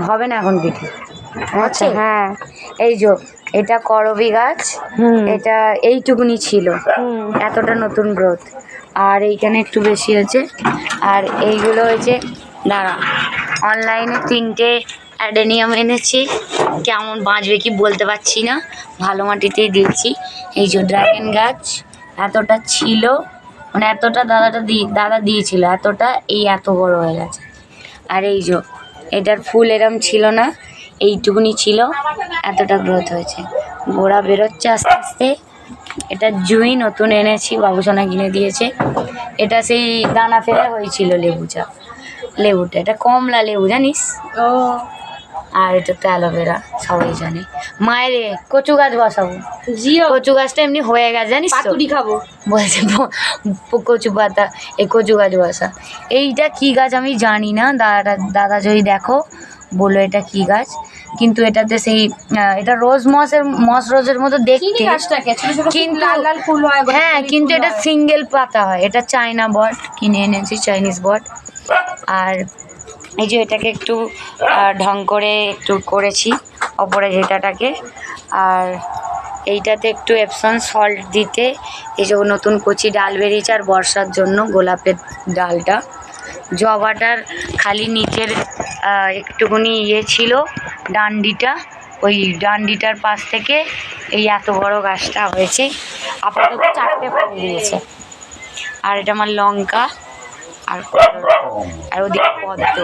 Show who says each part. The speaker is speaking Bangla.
Speaker 1: হবে না এখন পিঠে।
Speaker 2: আচ্ছা, হ্যাঁ
Speaker 1: এই যে এটা করবি গাছ, এটা এইটুকুনি ছিল, এতটা নতুন গ্রোথ, আর এইখানে একটু বেশি হয়েছে। আর এইগুলো হয়েছে, দাঁড়া, অনলাইনে 3টে অ্যাডেনিয়াম এনেছি, কেমন বাঁচবে কি বলতে পারছি না, ভালো মাটিতেই দিয়েছি। এই যে ড্রাগন গাছ এতটা ছিল, মানে এতটা দাদা দিয়েছিল, এতটা এই এত বড় হয়ে গেছে। আর এই যে এটার ফুল এরম ছিল না, এইটুকুনি ছিল, এতটা গ্রোথ হয়েছে, গোড়া বেরোচ্ছে আস্তে আস্তে। এটা জুঁই নতুন এনেছি, বাবুসোনা কিনে দিয়েছে। এটা সেই দানা ফেলে হয়েছিল লেবুটা, এটা কমলা লেবু জানিস। আর এটা তো অ্যালোভেরা, সবাই জানে। মায়ের কচু গাছ বসাবো, কচু গাছটা এমনি হয়ে গেছে জানিস তো,
Speaker 2: খাবো
Speaker 1: বলছে কচু পাতা, এই কচু গাছ বসা। এইটা কি গাছ আমি জানি না, দাদা যদি দেখো বলো এটা কি গাছ। কিন্তু এটাতে সেই এটা রোজের মতো দেখতে, কিন্তু হ্যাঁ, কিন্তু এটা সিঙ্গেল পাতা হয়, এটা চায়না বট কিনে এনেছি, চাইনিজ বট। আর এই যে এটাকে একটু ঢং করে একটু করেছি অপরাজিতাটাকে। আর এইটাতে একটু এপসন সল্ট দিতে, এই যে নতুন কচি ডাল বেরিয়েছে, আর বর্ষার জন্য গোলাপের ডালটা, জবাটার খালি নিচের একটুখানি ছিল ডান্ডিটা, ওই ডান্ডিটার পাশ থেকে এই এত বড় গাছটা হয়েছে। আপাতত 4টে ফল দিয়েছে। আর এটা আমার লঙ্কা, আর ওদিকে পদ্ম।